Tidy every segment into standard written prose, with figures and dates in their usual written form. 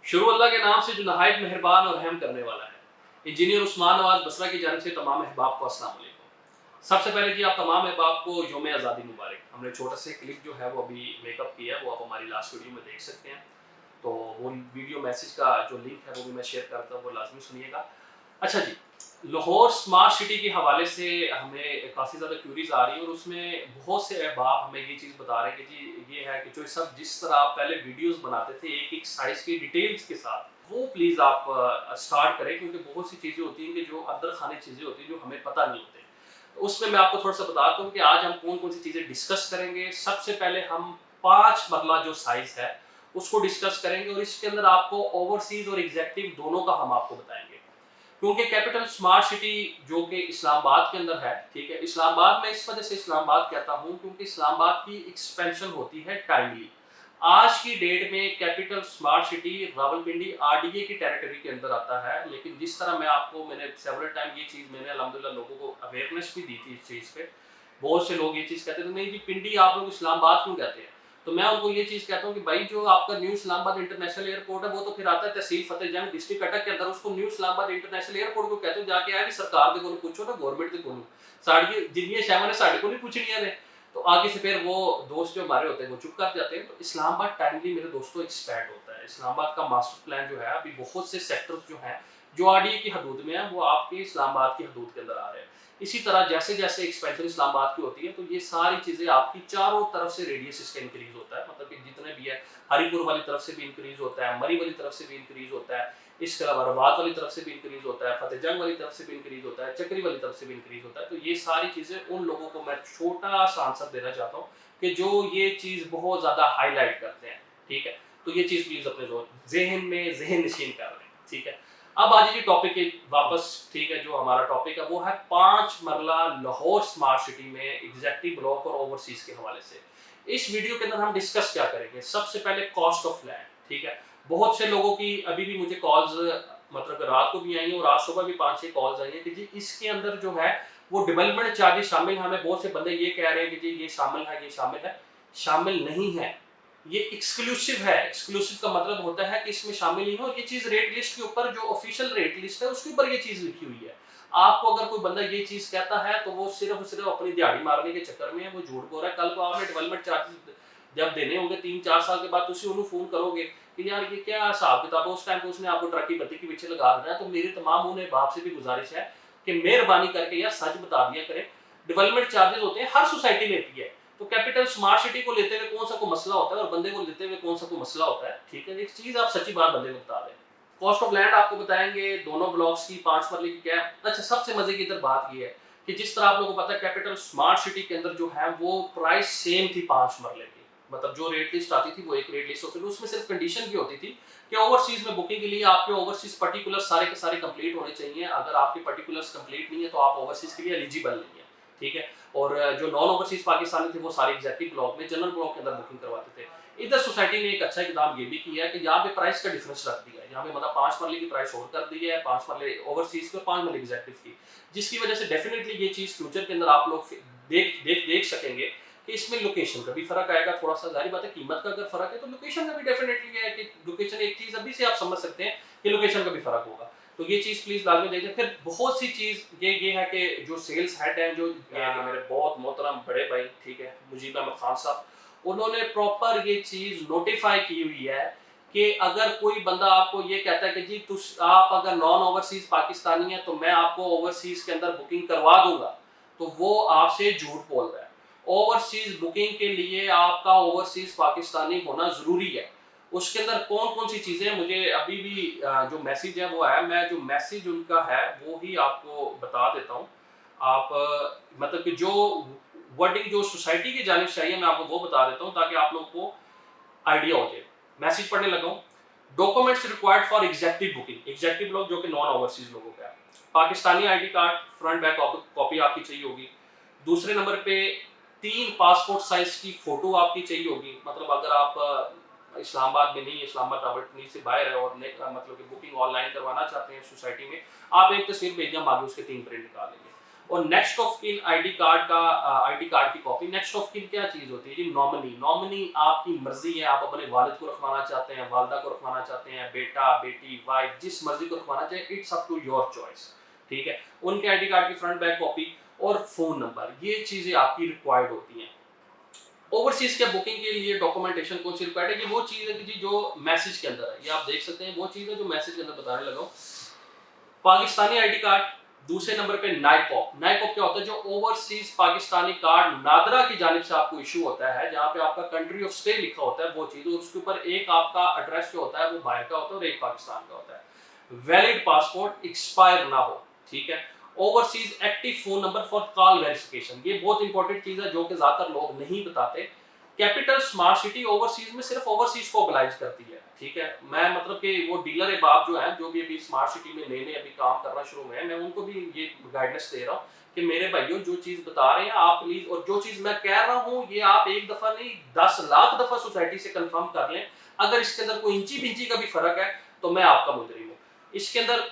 शुरू अल्लाह के नाम से जो नहायत मेहरबान और रहम करने वाला है। इंजीनियर उस्मान नवाज बसरा की जानिब से तमाम अहबाब को अस्सलाम वालेकुम। सबसे पहले जी आप तमाम अहबाब को यौम आज़ादी मुबारक। हमने छोटा सा क्लिप जो है वो अभी मेकअप किया है, वो आप हमारी लास्ट वीडियो में देख सकते हैं। तो वो वीडियो मैसेज का जो लिंक है वो भी मैं शेयर करता हूँ, वो लाजमी सुनिएगा। अच्छा जी, लाहौर स्मार्ट सिटी के हवाले से हमें काफ़ी ज़्यादा क्यूरीज आ रही है और उसमें बहुत से अहबाब हमें ये चीज़ बता रहे हैं कि जी ये है कि जो सब जिस तरह आप पहले वीडियोस बनाते थे एक एक साइज़ की डिटेल्स के साथ, वो प्लीज़ आप स्टार्ट करें, क्योंकि बहुत सी चीज़ें होती हैं कि जो अंदर खाने चीज़ें होती हैं जो हमें पता नहीं होते। तो उसमें मैं आपको थोड़ा सा बताता हूँ कि आज हम कौन कौन सी चीज़ें डिस्कस करेंगे। सबसे पहले हम 5 मरला जो साइज़ है उसको डिस्कस करेंगे और इसके अंदर आपको ओवरसीज और एग्जेक्टिव दोनों का हम आपको बताएंगे। क्योंकि कैपिटल स्मार्ट सिटी जो कि इस्लामाबाद के अंदर है, ठीक है। इस्लामाबाद में इस वजह से इस्लामाबाद कहता हूँ क्योंकि इस्लामाबाद की एक्सपेंशन होती है टाइमली। आज की डेट में capital smart city Rawalpindi RDA की टेरिटरी के अंदर आता है, लेकिन जिस तरह मैंने सेवरल टाइम ये चीज़ मैंने अल्हम्दुलिल्लाह लोगों को अवेयरनेस भी दी थी इस चीज़ पे। बहुत से लोग ये चीज़ कहते थे नहीं जी पिंडी आप लोग इस्लामाबाद क्यों कहते हैं। तो मैं उनको ये चीज़ कहता हूँ कि भाई जो आपका न्यू इस्लामाबाद इंटरनेशनल एयरपोर्ट है वो तो फिर आता है तहसील फतेहजंग डिस्ट्रिक्ट अटक के अंदर, उसको न्यू इस्लामाबाद इंटरनेशनल एयरपोर्ट को कहते हो। जाके आगे सरकार दे कोल पूछो ना, गवर्नमेंट दे कोल साड़ी जिन्नियां शहर ने साढ़े को नहीं पूछनियां ने। तो आगे से फिर वो दोस्त जो हमारे होते हैं वो चुप कर जाते हैं। तो इस्लामाबाद टाइमली मेरे दोस्तों एक्सपैंड होता है। इस्लामाबाद का मास्टर प्लान जो है अभी बहुत से सेक्टर्स जो हैं जो आरडीए की हदूद में है वो आपके इस्लामाबाद की हदूद के अंदर आ रहे हैं। इसी तरह जैसे जैसे एक्सपेंशन इस्लामाबाद की होती है तो ये सारी चीज़ें आपकी चारों तरफ से रेडियस इसका इंक्रीज होता है, मतलब कि जितने भी है हरिपुर वाली तरफ से भी इंक्रीज होता है, मरी वाली तरफ से भी इंक्रीज होता है, इसके अलावा रवात वाली तरफ से भी इंक्रीज होता है, फतेहजंग वाली तरफ से भी इंक्रीज होता है, चक्री वाली तरफ से भी इंक्रीज होता है। तो ये सारी चीज़ें उन लोगों को मैं छोटा सा आंसर देना चाहता हूँ कि जो ये चीज़ बहुत ज़्यादा हाईलाइट करते हैं, ठीक है। तो ये चीज़ प्लीज़ अपने जहन में जहन नशीन कर लें, ठीक है। अब आ जाइए टॉपिक के वापस, ठीक है। जो हमारा टॉपिक है वो है 5 मरला लाहौर स्मार्ट सिटी में एग्जेक्टिव ब्लॉक और ओवरसीज के हवाले से। इस वीडियो के अंदर हम डिस्कस क्या करेंगे, सबसे पहले कॉस्ट ऑफ लैंड, ठीक है। बहुत से लोगों की अभी भी मुझे कॉल्स मतलब रात को भी आई है और आज सुबह भी 5-6 कॉल्स आई है कि जी इसके अंदर जो है वो डेवलपमेंट चार्जेस शामिल हैं। हमें बहुत से बंदे ये कह रहे हैं कि जी ये शामिल है, ये शामिल है। शामिल नहीं है, ये एक्सक्लूसिव है। एक्सक्लूसिव का मतलब होता है कि इसमें शामिल नहीं है और ये चीज़ रेट लिस्ट के ऊपर जो ऑफिशियल रेट लिस्ट है उसके ऊपर ये चीज़ लिखी हुई है। आपको अगर कोई बंदा ये चीज़ कहता है तो वो सिर्फ अपनी दिहाड़ी मारने के चक्कर में है, वो झूठ बोल रहा है। कल को आपने डेवलपमेंट चार्जेस जब देने होंगे 3-4 साल के बाद उसी उन्हें फ़ोन करोगे कि यार ये क्या हिसाब किताब है, उस टाइम पे उसने आपको ट्रक की बत्ती के पीछे लगा देना है। तो मेरी तमाम उन्हें बाप से भी गुजारिश है कि मेहरबानी करके यार सच बता दिया करें। डेवलपमेंट चार्जेस होते हैं, हर सोसाइटी लेती है। तो कैपिटल स्मार्ट सिटी को लेते हुए कौन सा कोई मसला होता है और बंदे को लेते हुए कौन सा कोई मसला होता है, ठीक है। एक चीज़ आप सच्ची बात बंदे को बता दें। कॉस्ट ऑफ लैंड आपको बताएंगे दोनों ब्लॉक्स की, 5 मरले की क्या है। अच्छा, सबसे मजे की इधर बात ये है कि जिस तरह आप लोगों को पता है कैपिटल स्मार्ट सिटी के अंदर जो है वो प्राइस सेम थी 5 मरले की, मतलब जो रेट लिस्ट आती थी वो एक रेट लिस्ट होती थी। उसमें सिर्फ कंडीशन भी होती थी कि ओवरसीज में बुकिंग के लिए आपके ओवरसीज पर्टिकुलर सारे के सारे कंप्लीट होने चाहिए। अगर आपके पर्टिकुलर्स कंप्लीट नहीं है तो आप ओवरसीज के लिए एलिजिबल नहीं है, ठीक है। और जो नॉन ओवरसीज पाकिस्तानी थे वो सारे एग्जेक्टिव ब्लॉक में जनरल ब्लॉक के अंदर बुकिंग करवाते थे। इधर सोसाइटी ने एक अच्छा इकदाम ये भी किया है कि यहाँ पे प्राइस का डिफरेंस रख दिया है। यहाँ पे मतलब 5 मरले की प्राइस और कर दी है, 5 मरले ओवरसीज की और 5 मरले एग्जेक्टिव की, जिसकी वजह से डेफिनेटली ये चीज़ फ्यूचर के अंदर आप लोग देख सकेंगे कि इसमें लोकेशन का भी फर्क आएगा थोड़ा सा। जारी बात है कीमत का अगर फर्क है तो लोकेशन का भी डेफिनेटली है कि लोकेशन एक चीज़ अभी से आप समझ सकते हैं कि लोकेशन का भी फर्क होगा। तो ये चीज़ प्लीज़ लाजमी देखिए। फिर बहुत सी चीज़ ये है कि जो सेल्स हेड हैं, जो ये है कि मेरे बहुत मोहतरम बड़े भाई, ठीक है, मुजीब अहमद खान साहब, उन्होंने प्रॉपर ये चीज़ नोटिफाई की हुई है कि अगर कोई बंदा आपको ये कहता है कि जी आप अगर नॉन ओवरसीज पाकिस्तानी है तो मैं आपको ओवरसीज के अंदर बुकिंग करवा दूंगा, तो वो आपसे झूठ बोल रहा है। ओवरसीज बुकिंग के लिए आपका ओवरसीज पाकिस्तानी होना जरूरी है। उसके अंदर कौन कौन सी चीजें मुझे अभी भी जो मैसेज है वो है, मैं जो मैसेज उनका है वो ही आपको बता देता हूँ। आप मतलब कि जो वर्डिंग जो सोसाइटी की जानिब से आई है मैं आपको वो बता देता हूँ ताकि आप लोगों को आइडिया हो जाए। मैसेज पढ़ने लगा हूँ। Documents required for executive booking, executive लोग जो कि नॉन ओवरसीज लोगों का है। Pakistani ID card front back copy आपकी चाहिए होगी। दूसरे नंबर पे 3 पासपोर्ट साइज की फोटो आपकी चाहिए होगी। मतलब अगर आप इस्लामाबाद में नहीं, इस्लामाबाद रावलपिंडी से बाहर है और मतलब कि बुकिंग ऑनलाइन करवाना चाहते हैं सोसाइटी में, आप एक तस्वीर भेजिए, हम आगे उसके 3 प्रिंट निकाल लेंगे। और next of kin ID card की कॉपी। नेक्स्ट ऑफ किन क्या चीज होती है जी? नॉमिनी। नॉमिनी आपकी मर्जी है, आप अपने वालिद को रखवाना चाहते हैं, वालदा को रखवाना चाहते हैं, बेटा बेटी वाइफ, जिस मर्जी को रखवाना चाहे, it's up to your choice, ठीक है। उनके आईडी कार्ड की फ्रंट बैक कॉपी और फोन नंबर, ये चीजें आपकी रिक्वायर्ड होती हैं। ओवरसीज के बुकिंग के लिए डॉक्यूमेंटेशन कौन सी रिक्वायर्ड है? ये वो चीज है कि जी जो मैसेज के अंदर है, ये आप देख सकते हैं वो चीज है जो मैसेज के अंदर बताने लगा हूं। पाकिस्तानी आईडी कार्ड, दूसरे नंबर पे नाइकॉप। नाइकॉप क्या होता है? जो ओवरसीज पाकिस्तानी कार्ड नादरा की जानिब से आपको इशू होता है, जहां पे आपका कंट्री ऑफ स्टे लिखा होता है, वो चीज, और उसके ऊपर एक आपका एड्रेस जो होता है वो बाहर का होता है और एक पाकिस्तान का होता है। वैलिड पासपोर्ट, एक्सपायर ना हो, ठीक है। Overseas active phone number for call verification, ये बहुत इंपॉर्टेंट चीज है जो कि ज्यादातर लोग नहीं बताते। कैपिटल स्मार्ट सिटी ओवरसीज में सिर्फ ओवरसीज को ओबलाइज करती है, ठीक है। मैं मतलब कि वो डीलर बाप जो है, जो भी अभी स्मार्ट सिटी में नए नए अभी काम करना शुरू हुए हैं, मैं उनको भी ये गाइडेंस दे रहा हूँ कि मेरे भाइयों जो चीज बता रहे हैं आप प्लीज, और जो चीज मैं कह रहा हूँ ये आप एक दफा नहीं 10 लाख दफा सोसाइटी से कंफर्म कर लें। अगर इसके अंदर कोई इंची बिंची का भी फर्क है तो मैं आपका मुजरिम हूँ। इसके अंदर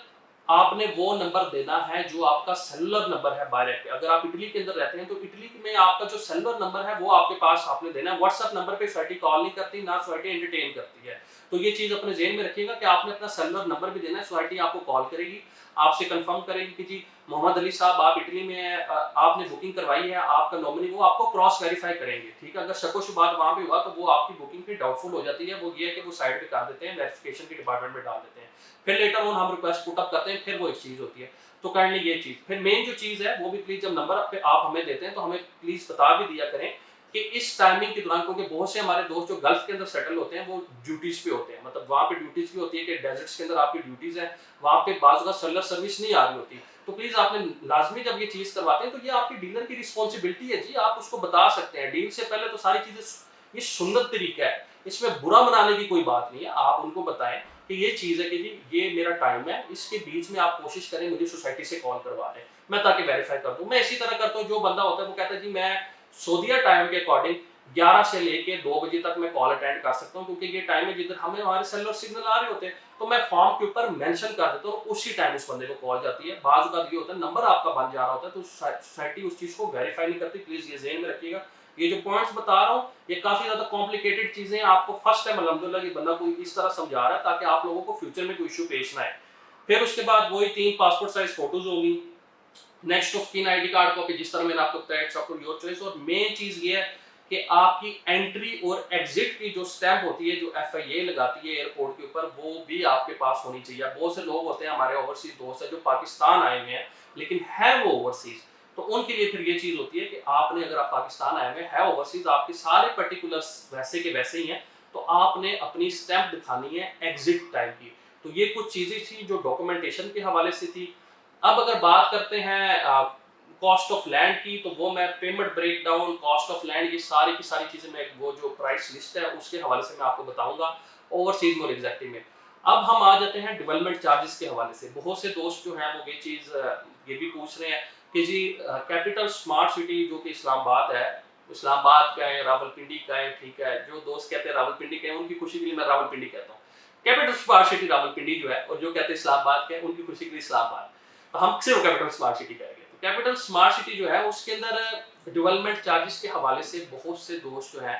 आपने वो नंबर देना है जो आपका सेलुलर नंबर है बाहर पे। अगर आप इटली के अंदर रहते हैं तो इटली में आपका जो सेलुलर नंबर है वो आपके पास आपने देना है। व्हाट्सएप नंबर पे सोसाइटी कॉल नहीं करती, ना सोसाइटी एंटरटेन करती है। तो ये चीज अपने जेहन में रखिएगा कि आपने अपना सेलुलर नंबर भी देना है। सोसाइटी आपको कॉल करेगी, आपसे कंफर्म करेगी कि जी मोहम्मद अली साहब आप इटली में है, आपने बुकिंग करवाई है, आपका नॉमिनी, वो आपको क्रॉस वेरीफाई करेंगे, ठीक है। अगर शको शुबात वहां पे हुआ तो वो आपकी बुकिंग फिर डाउटफुल हो जाती है, वो ये है कि वो साइड पे कर देते हैं, वेरिफिकेशन के डिपार्टमेंट में डाल देते हैं। फिर लेटर ऑन हम रिक्वेस्ट पुट अप करते हैं, फिर वो एक चीज होती है। तो काइंडली ये चीज, फिर मेन जो चीज है वो भी प्लीज, जब नंबर आप हमें देते हैं तो हमें प्लीज बता भी दिया करें कि इस टाइमिंग के दौरान, क्योंकि बहुत से हमारे दोस्त जो गल्फ के अंदर सेटल होते हैं वो ड्यूटीज पे होते हैं, मतलब वहां पे ड्यूटीज भी होती है कि डेजर्ट्स के अंदर आपकी ड्यूटीज है, वहां पे बाजू का सेलर सर्विस नहीं आ रही होती। तो प्लीज आपने लाजमी जब ये चीज करवाते हैं तो ये आपकी डीलर की रिस्पॉन्सिबिलिटी है जी, आप उसको बता सकते हैं डील से पहले। तो सारी चीजें, ये सुन्नत तरीका है, इसमें बुरा मनाने की कोई बात नहीं है। आप उनको बताएं कि ये चीज है कि जी ये मेरा टाइम है, इसके बीच में आप कोशिश करें मुझे सोसाइटी से कॉल करवा दें, मैं ताकि वेरीफाई कर दूं। मैं इसी तरह करता हूं, जो बंदा होता है वो कहता है जी मैं सऊदीया टाइम के अकॉर्डिंग 11 से लेके 2 बजे तक मैं कॉल अटेंड कर सकता हूं, क्योंकि ये टाइम है जिधर हमें हमारे सेलुलर सिग्नल आ रहे होते हैं। तो मैं फॉर्म के ऊपर मेंशन कर देता हूं, उसी टाइम उस बंदे को कॉल जाती है। बाजू का ये होता है नंबर आपका बन जा रहा होता है तो सोसाइटी उस चीज को वेरीफाई नहीं करती। प्लीज ये ज़हन में रखिएगा। ये जो पॉइंट्स बता रहा हूँ ये काफी ज्यादा कॉम्प्लिकेटेड चीजें हैं, आपको फर्स्ट टाइम अल्हम्दुलिल्लाह ये बंदा कोई इस तरह समझा रहा है ताकि आप लोगों को फ्यूचर में कोई इशू पेश ना आए। फिर उसके बाद वही 3 पासपोर्ट साइज फोटोज होंगी। Next of kin ID card copy, जिस तरह मैंने आपको बताया, it's up to your choice. और मेन चीज ये है कि आपकी एंट्री और एग्जिट की जो स्टैंप होती है, जो FIA लगाती है एयरपोर्ट के ऊपर, वो भी आपके पास होनी चाहिए। बहुत से लोग होते हैं हमारे ओवरसीज दोस्त है जो पाकिस्तान आए हुए हैं लेकिन है वो ओवरसीज, तो उनके लिए फिर ये चीज होती है कि आपने, अगर आप पाकिस्तान आए हुए हैं ओवरसीज, आपके सारे पर्टिकुलर्स वैसे के वैसे ही हैं, तो आपने अपनी स्टैंप दिखानी है एग्जिट टाइम की। तो ये कुछ चीजें थी जो डॉक्यूमेंटेशन के हवाले से थी। अब अगर बात करते हैं कॉस्ट ऑफ लैंड की, तो वो मैं payment breakdown, cost of land, ये सारी की सारी चीजें मैं वो जो प्राइस लिस्ट है उसके हवाले से मैं आपको बताऊंगा ओवरसीज में और एग्जैक्टिव में। अब हम आ जाते हैं डेवलपमेंट चार्जेस के हवाले से। बहुत से दोस्त जो हैं वो ये चीज ये भी पूछ रहे हैं कि जी कैपिटल स्मार्ट सिटी जो कि इस्लामाबाद है, इस्लामाबाद का है, रावलपिंडी का है, ठीक है। जो दोस्त कहते हैं रावलपिंडी का है उनकी खुशी के लिए मैं रावलपिंडी कहता हूँ। कैपिटल स्मार्ट सिटी रावलपिंडी जो है, और जो कहते हैं इस्लामाबाद के उनकी खुशी के लिए इस्लामाबाद। तो हम सिर्फ कैपिटल स्मार्ट सिटी कहेंगे। तो कैपिटल स्मार्ट सिटी जो है उसके अंदर डेवलपमेंट चार्जेस के हवाले से बहुत से दोस्त जो है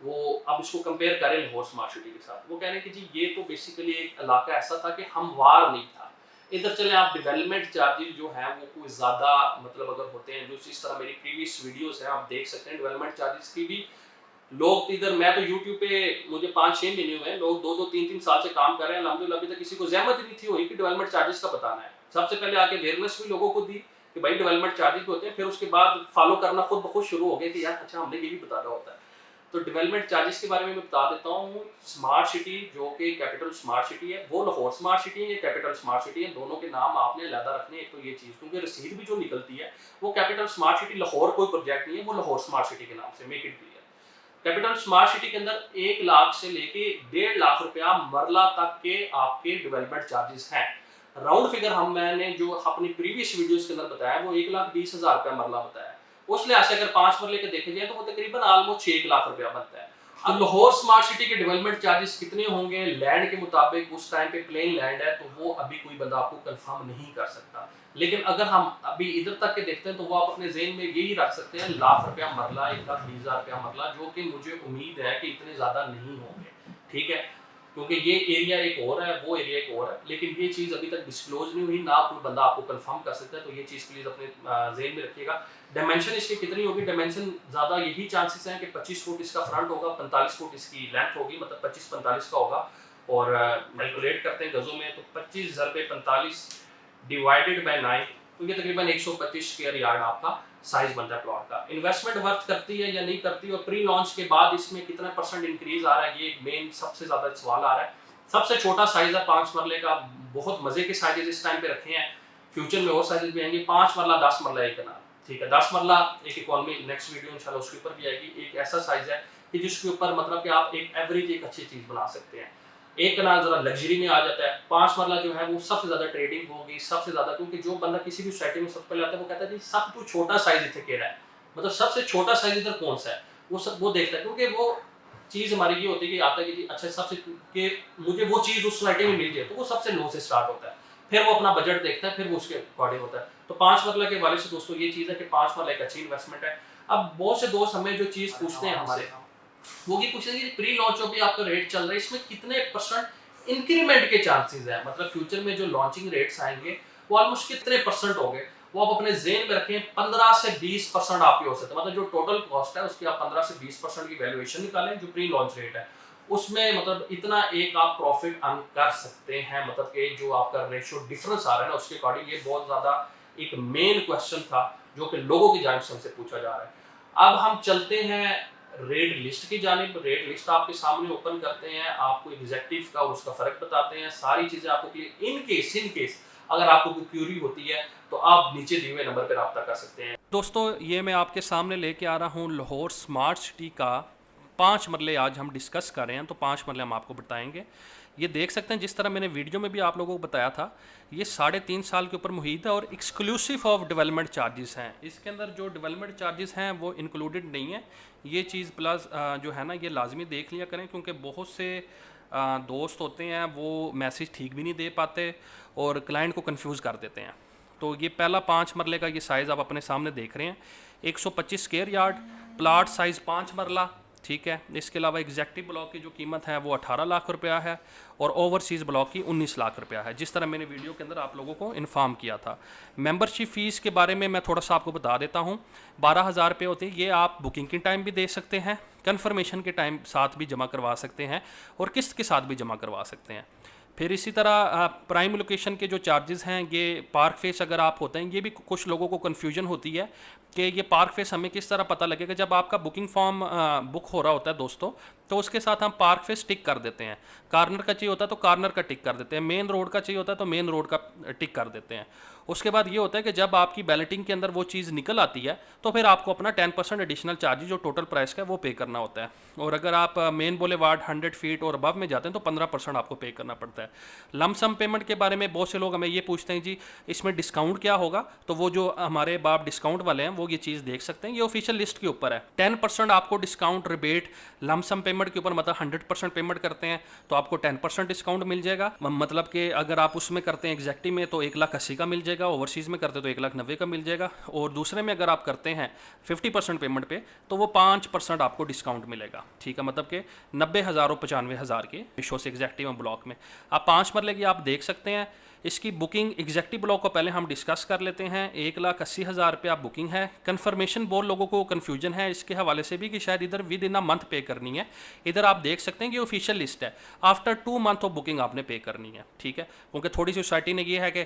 वो अब इसको कंपेयर करें लाहौर स्मार्ट सिटी के साथ। वो कह रहे हैं कि जी ये तो बेसिकली एक इलाका ऐसा था कि हमवार नहीं था। इधर चले आप डेवलपमेंट चार्जेस जो हैं वो कोई ज़्यादा मतलब अगर होते हैं, जो इस तरह मेरी प्रीवियस वीडियोस हैं आप देख सकते हैं डेवलपमेंट चार्जेस की भी। लोग इधर, मैं तो यूट्यूब पे मुझे 5-6 महीने हुए हैं, लोग 2-2 3-3 साल से काम कर रहे हैं अल्हम्दुलिल्लाह, अभी तक किसी को ज़हमत ही नहीं थी हुई कि डेवलपमेंट चार्जेस का बताना है। सबसे पहले आके अवेयरनेस भी लोगों को दी कि भाई डेवलपमेंट चार्जेस भी होते हैं, फिर उसके बाद फॉलो करना खुद ब खुद शुरू हो गया कि यार अच्छा हमने ये भी बताना होता है। तो डेवलपमेंट चार्जेस के बारे में मैं बता देता हूँ। स्मार्ट सिटी जो कि कैपिटल स्मार्ट सिटी है, वो लाहौर स्मार्ट सिटी है, ये कैपिटल स्मार्ट सिटी है, दोनों के नाम आपने अलग रखने हैं। एक तो ये चीज़, क्योंकि रसीद भी जो निकलती है वो कैपिटल स्मार्ट सिटी, लाहौर कोई प्रोजेक्ट नहीं है, वो लाहौर स्मार्ट सिटी के नाम से, make it clear. Capital smart city के अंदर 1 लाख से लेके 1.5 लाख रुपया मरला तक के आपके डेवलपमेंट चार्जेस हैं। राउंड फिगर मैंने जो अपनी प्रीवियस वीडियोस के अंदर बताया वो 1,20,000 रुपया मरला बताया। उस लिहाज से अगर 5 मरले के देखे जाए तो वो तकरीबन ऑलमोस्ट 1 लाख रुपया बनता है। अब लाहौर स्मार्ट सिटी के डेवलपमेंट चार्जेस कितने होंगे लैंड के मुताबिक, उस टाइम पे प्लेन लैंड है तो वो अभी कोई बंदा आपको कंफर्म नहीं कर सकता। लेकिन अगर हम अभी इधर तक के देखते हैं तो वो आप अपने जेहन में यही रख सकते हैं, ₹1,00,000 मरला, ₹1,20,000 मरला, जो कि मुझे उम्मीद है कि इतने ज़्यादा नहीं होंगे, ठीक है। क्योंकि ये एरिया एक और है, वो एरिया एक और है, लेकिन ये चीज़ अभी तक डिस्क्लोज नहीं हुई, ना कोई बंदा आपको कंफर्म कर सकता है, तो ये चीज़ प्लीज़ अपने जेहन में रखिएगा। डायमेंशन इसकी कितनी होगी, डायमेंशन ज़्यादा यही चांसेस हैं कि 25 फुट इसका फ्रंट होगा, 45 फुट इसकी लेंथ होगी, मतलब 25-45 का होगा। और कैलकुलेट करते हैं गज़ों में, तो 25 ज़रबे 45 डिवाइडेड बाय 9, तो ये तकरीबन 125 स्क्वायर यार्ड आपका साइज बनता है प्लॉट का। इन्वेस्टमेंट वर्थ करती है या नहीं करती, और प्री लॉन्च के बाद इसमें कितना % इंक्रीज आ रहा है, ये एक मेन सबसे ज़्यादा सवाल आ रहा है। सबसे छोटा साइज है 5 मरले का, बहुत मज़े के साइजेज इस टाइम पे रखे हैं, फ्यूचर में और साइजेज भी आएंगे। 5 मरला, 10 मरला एक कनाल, ठीक है। 10 मरला एक इकॉनमी, नेक्स्ट वीडियो इंशाल्लाह उसके ऊपर भी आएगी। एक ऐसा साइज है कि जिसके ऊपर मतलब कि आप एक एवरेज एक अच्छी चीज़ बना सकते हैं। एक कनाल जरा लग्जरी में आ जाता है। 5 मरला जो है वो सबसे ज़्यादा ट्रेडिंग होगी, सबसे ज़्यादा, क्योंकि जो बंदा किसी भी सोसाइटी में सबसे पहले आता है वो कहता है जी सब तो छोटा साइज इतने केड़ा है, मतलब सबसे छोटा साइज इधर कौन सा है, वो देखता है, क्योंकि वो चीज़ हमारी ये होती है कि आता है कि जी अच्छा सबसे कि मुझे वो चीज़ उस सोसाइटी में मिल जाए, तो वो सबसे लो से स्टार्ट होता है, फिर वो अपना बजट देखता है, फिर वो उसके अकॉर्डिंग होता है। तो 5 मरला के वाले से दोस्तों ये चीज़ है कि 5 मरला एक अच्छी इन्वेस्टमेंट है। अब बहुत से दोस्त हमें जो चीज़ पूछते हैं हमारे, वो ये पूछते हैं कि प्री लॉन्च जो भी आपका रेट चल रहा है इसमें कितने % इंक्रीमेंट के चांसेस हैं, मतलब फ्यूचर में जो लॉन्चिंग रेट्स आएंगे वो ऑलमोस्ट कितने % होंगे, वो आप अपने जेहन में रखें। 15 से 20% आपके हो सकते हैं, मतलब जो टोटल कॉस्ट है उसकी आप 15 से 20% की वैल्यूएशन निकालें, जो प्री लॉन्च रेट है उसमें मतलब इतना एक आप प्रॉफिट अर्न कर सकते हैं, मतलब कि जो आपका रेशियो डिफरेंस आ रहा है ना उसके अकॉर्डिंग। ये बहुत ज़्यादा एक मेन क्वेश्चन था जो कि लोगों की जानिब से हमसे पूछा जा रहा है। अब हम चलते हैं रेट लिस्ट की जानिब। रेट लिस्ट आपके सामने ओपन करते हैं, आपको एग्जैक्टिव का और उसका फ़र्क बताते हैं, सारी चीज़ें आपको क्लियर। इन केस अगर आपको कोई क्यूरी होती है तो आप नीचे दिए हुए नंबर पर रब्ता कर सकते हैं। दोस्तों ये मैं आपके सामने लेके आ रहा हूँ लाहौर स्मार्ट सिटी का 5 मरले आज हम डिस्कस कर रहे हैं, तो 5 मरले हम आपको बताएंगे। ये देख सकते हैं जिस तरह मैंने वीडियो में भी आप लोगों को बताया था, ये 3.5 साल के ऊपर मुहित है और एक्सक्लूसिव ऑफ डेवलपमेंट चार्जेस हैं। इसके अंदर जो डेवलपमेंट चार्जेस हैं वो इंक्लूडेड नहीं है। ये चीज़ प्लस जो है ना ये लाजमी देख लिया करें, क्योंकि बहुत से दोस्त होते हैं वो मैसेज ठीक भी नहीं दे पाते और क्लाइंट को कंफ्यूज कर देते हैं। तो ये पहला 5 मरले का ये साइज़ आप अपने सामने देख रहे हैं, 125 स्क्वायर यार्ड, प्लाट साइज़ 5 मरला, ठीक है। इसके अलावा एग्जैक्टिव ब्लॉक की जो कीमत है वो 18 लाख रुपया है और ओवरसीज़ ब्लॉक की 19 लाख रुपया है, जिस तरह मैंने वीडियो के अंदर आप लोगों को इन्फॉर्म किया था। मेंबरशिप फ़ीस के बारे में मैं थोड़ा सा आपको बता देता हूँ। 12,000 रुपये होती है। ये आप बुकिंग के टाइम भी दे सकते हैं, कन्फर्मेशन के टाइम साथ भी जमा करवा सकते हैं और किस्त के साथ भी जमा करवा सकते हैं। फिर इसी तरह प्राइम लोकेशन के जो चार्जेस हैं, ये पार्क फेस अगर आप होते हैं, ये भी कुछ लोगों को कन्फ्यूजन होती है कि ये पार्क फेस हमें किस तरह पता लगेगा। जब आपका बुकिंग फॉर्म बुक हो रहा होता है दोस्तों, तो उसके साथ हम पार्क फेस टिक कर देते हैं। कार्नर का चाहिए होता है तो कार्नर का टिक कर देते हैं, मेन रोड का चाहिए होता है तो मेन रोड का टिक कर देते हैं। उसके बाद ये होता है कि जब आपकी बैलेटिंग के अंदर वो चीज़ निकल आती है तो फिर आपको अपना 10% एडिशनल चार्जेस जो टोटल प्राइस का है वो पे करना होता है। और अगर आप मेन बुलेवार्ड 100 फीट और अबव में जाते हैं तो 15% आपको पे करना पड़ता है। लमसम पेमेंट के बारे में बहुत से लोग हमें ये पूछते हैं जी इसमें डिस्काउंट क्या होगा, तो वो जो हमारे बाप डिस्काउंट वाले हैं वो ये चीज़ देख सकते हैं, ये ऑफिशियल लिस्ट के ऊपर है। 10% आपको डिस्काउंट रिबेट लमसम पेमेंट के ऊपर, मतलब 100% पेमेंट करते हैं तो आपको 10% डिस्काउंट मिल जाएगा। मतलब कि अगर आप उसमें करते हैं एग्जैक्टिव में तो 1,80,000 का मिल जाएगा, ओवरसीज़ में करते तो 1,90,000 का मिल जाएगा, और दूसरे में अगर आप करते हैं 50% पेमेंट पे तो वो 5% आपको डिस्काउंट मिलेगा, ठीक है। मतलब कि 90,000 और 95,000 के रेशो से एग्जैक्टिव ब्लॉक में आप 5 मरले की आप देख सकते हैं। इसकी बुकिंग एग्जैक्टिव ब्लॉक को पहले हम डिस्कस कर लेते हैं। 1,80,000 रुपये आप बुकिंग है। कन्फर्मेशन बहुत लोगों को कन्फ्यूजन है इसके हवाले से भी कि शायद इधर विद इन अ मंथ पे करनी है। इधर आप देख सकते हैं कि ऑफिशियल लिस्ट है, आफ्टर 2 मंथ ऑफ बुकिंग आपने पे करनी है, ठीक है। क्योंकि थोड़ी सी सोसाइटी ने ये है कि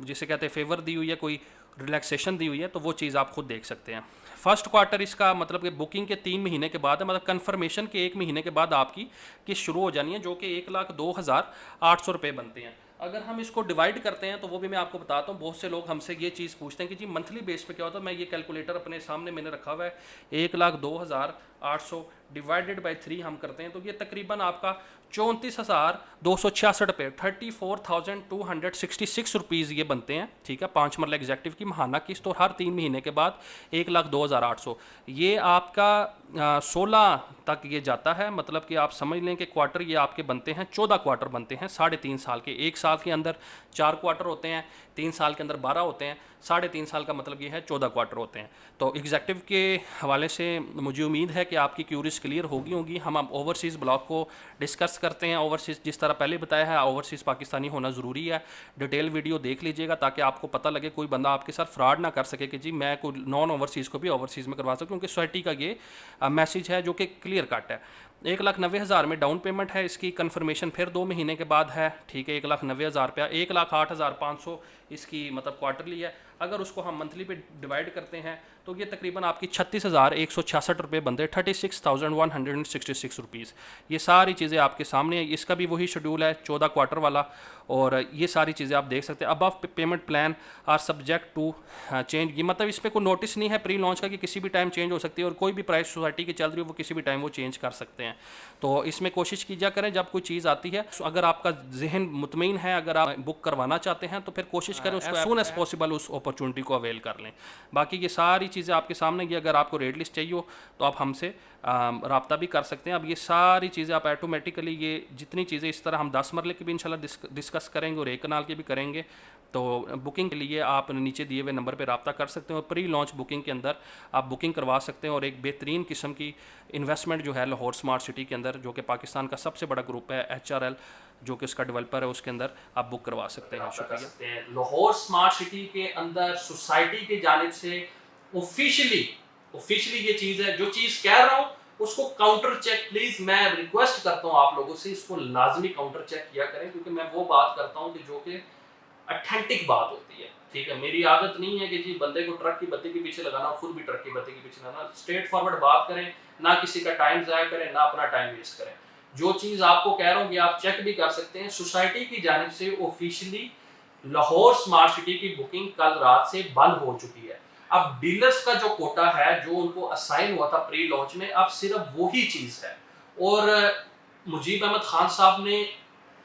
जिसे कहते हैं फेवर दी हुई है, कोई रिलैक्सेशन दी हुई है, तो वो चीज़ आप खुद देख सकते हैं। फर्स्ट क्वार्टर इसका मतलब कि बुकिंग के 3 महीने के बाद है, मतलब कन्फर्मेशन के 1 महीने के बाद आपकी किस्त शुरू हो जानी है, जो कि 1,02,800 रुपये बनते हैं। अगर हम इसको डिवाइड करते हैं तो वो भी मैं आपको बताता हूँ। बहुत से लोग हमसे ये चीज़ पूछते हैं कि जी मंथली बेस पे क्या होता है। मैं ये कैलकुलेटर अपने सामने मैंने रखा हुआ है, 1,02,000 800 डिवाइडेड बाई 3 हम करते हैं तो ये तकरीबन आपका 34,266 रुपये 34,266 रुपीज़ ये बनते हैं। ठीक है, 5 मरला एग्जैक्टिव की महाना किस्त और हर 3 महीने के बाद 1,02,800 ये आपका 16 तक ये जाता है। मतलब कि आप समझ लें कि क्वार्टर ये आपके बनते हैं 14 क्वार्टर बनते हैं 3.5 साल के। 1 साल के अंदर 4 क्वार्टर होते हैं, 3 साल के अंदर 12 होते हैं, 3.5 साल का मतलब ये है 14 क्वार्टर होते हैं। तो एग्जैक्टिव के हवाले से मुझे उम्मीद है कि आपकी क्यूरीज क्लियर होगी। हम ओवरसीज़ ब्लॉक को डिस्कस करते हैं। ओवरसीज़ जिस तरह पहले बताया है, ओवरसीज़ पाकिस्तानी होना ज़रूरी है। डिटेल वीडियो देख लीजिएगा ताकि आपको पता लगे, कोई बंदा आपके साथ फ्रॉड ना कर सके कि जी मैं कोई नॉन ओवरसीज़ को भी ओवरसीज़ में करवा सकूँ, क्योंकि सोसाइटी का ये मैसेज है जो कि क्लियर कट है। 1,90,000 में डाउन पेमेंट है, इसकी कन्फर्मेशन फिर 2 महीने के बाद है। ठीक है, 1,90,000 रुपया, 1,08,500 इसकी मतलब क्वार्टरली है। अगर उसको हम मंथली पे डिवाइड करते हैं तो ये तकरीबन आपकी 36,166 रुपये बनते हैं, 36,166 रुपीज़। ये सारी चीज़ें आपके सामने है। इसका भी वही शेड्यूल है 14 क्वार्टर वाला, और ये सारी चीज़ें आप देख सकते हैं। Above payment plan are subject to change. ये मतलब इस पर कोई नोटिस नहीं है प्री लॉन्च का कि किसी भी टाइम चेंज हो सकती है, और कोई भी प्राइस सोसाइटी की चल रही हो वो किसी भी टाइम वो चेंज कर सकते हैं। तो इसमें कोशिश कीजिए करें जब कोई चीज़ आती है, अगर आपका जहन मुतमईन है, अगर आप बुक करवाना चाहते हैं तो फिर कोशिश करें उसको एज सून एज पॉसिबल उस अपॉर्चुनिटी को अवेल कर लें। बाकी ये सारी चीज़ें आपके सामने ये, अगर आपको रेट लिस्ट चाहिए हो तो आप हमसे रब्ता भी कर सकते हैं। अब ये सारी चीज़ें आप ऑटोमेटिकली, ये जितनी चीज़ें इस तरह हम 10 मरले की भी इंशाल्लाह डिस्कस करेंगे और 1 कनाल की भी करेंगे। तो बुकिंग के लिए आप नीचे दिए हुए नंबर पर रब्ता कर सकते हैं, और प्री लॉन्च बुकिंग के अंदर आप बुकिंग करवा सकते हैं। और एक बेहतरीन किस्म की इन्वेस्टमेंट जो है लाहौर स्मार्ट सिटी के अंदर, जो कि पाकिस्तान का सबसे बड़ा ग्रुप है HRL, जो कि उसका डेवलपर है, उसके अंदर आप बुक करवा सकते हैं। शुक्रिया। लाहौर स्मार्ट सिटी के अंदर सोसाइटी की जानिब से ऑफिशियली ये चीज़ है, जो चीज़ कह रहा हूँ उसको काउंटर चेक प्लीज मैं रिक्वेस्ट करता हूँ आप लोगों से, इसको लाजमी काउंटर चेक किया करें, क्योंकि मैं वो बात करता हूँ कि जो कि ऑथेंटिक बात होती है। ठीक है, मेरी आदत नहीं है कि जी बंदे को ट्रक की बत्ती के पीछे लगाना, खुद भी ट्रक की बत्ती के पीछे लगाना। स्ट्रेट फॉरवर्ड बात करें, ना किसी का टाइम ज़ाया करें, ना अपना टाइम वेस्ट करें। जो चीज़ आपको कह रहा हूँ कि आप चेक भी कर सकते हैं, सोसाइटी की जानिब से ऑफिशियली लाहौर स्मार्ट सिटी की बुकिंग कल रात से बंद हो चुकी है। अब डीलर्स का जो कोटा है, जो उनको असाइन हुआ था प्री लॉन्च में, अब सिर्फ वही चीज़ है। और मुजीब अहमद खान साहब ने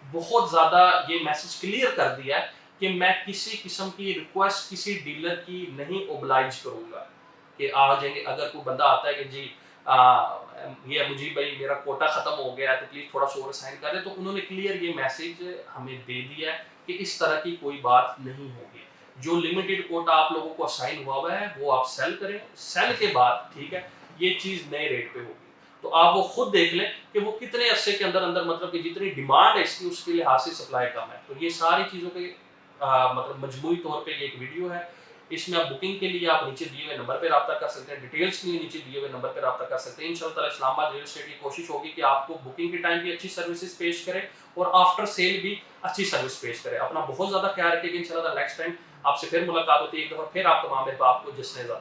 बहुत ज़्यादा ये मैसेज क्लियर कर दिया है कि मैं किसी किस्म की रिक्वेस्ट किसी डीलर की नहीं ओबलाइज करूँगा कि आ जाएंगे। अगर कोई बंदा आता है कि जी ये मुझे भाई मेरा कोटा ख़त्म हो गया है तो प्लीज़ थोड़ा सा और साइन कर दे, तो उन्होंने क्लियर ये मैसेज हमें दे दिया है कि इस तरह की कोई बात नहीं होगी। जो लिमिटेड कोटा आप लोगों को असाइन हुआ है वो आप सेल करें, सेल के बाद ठीक है ये चीज़ नए रेट पे होगी। तो आप वो खुद देख लें कि वो कितने अरसे के अंदर अंदर, मतलब कि जितनी डिमांड है इसकी उसके लिहाज से सप्लाई कम है। तो ये सारी चीज़ों के मतलब मजमूई तौर पे ये एक वीडियो है। इसमें आप बुकिंग के लिए आप नीचे दिए हुए नंबर पर रब्ता कर सकते हैं, डिटेल्स के लिए नीचे दिए हुए नंबर पर रब्ता कर सकते हैं। इंशाअल्लाह इस्लामाबाद रियल एस्टेट की कोशिश होगी कि आपको बुकिंग के टाइम भी अच्छी सर्विसेज पेश करें और आफ्टर सेल भी अच्छी सर्विस पेश करें। अपना बहुत ज़्यादा ख्याल रखिएगा। इंशाअल्लाह नेक्स्ट टाइम आपसे फिर मुलाकात होती है, एक दफ़ा फिर आप तमाम अहबाब को जिसने ज़्यादा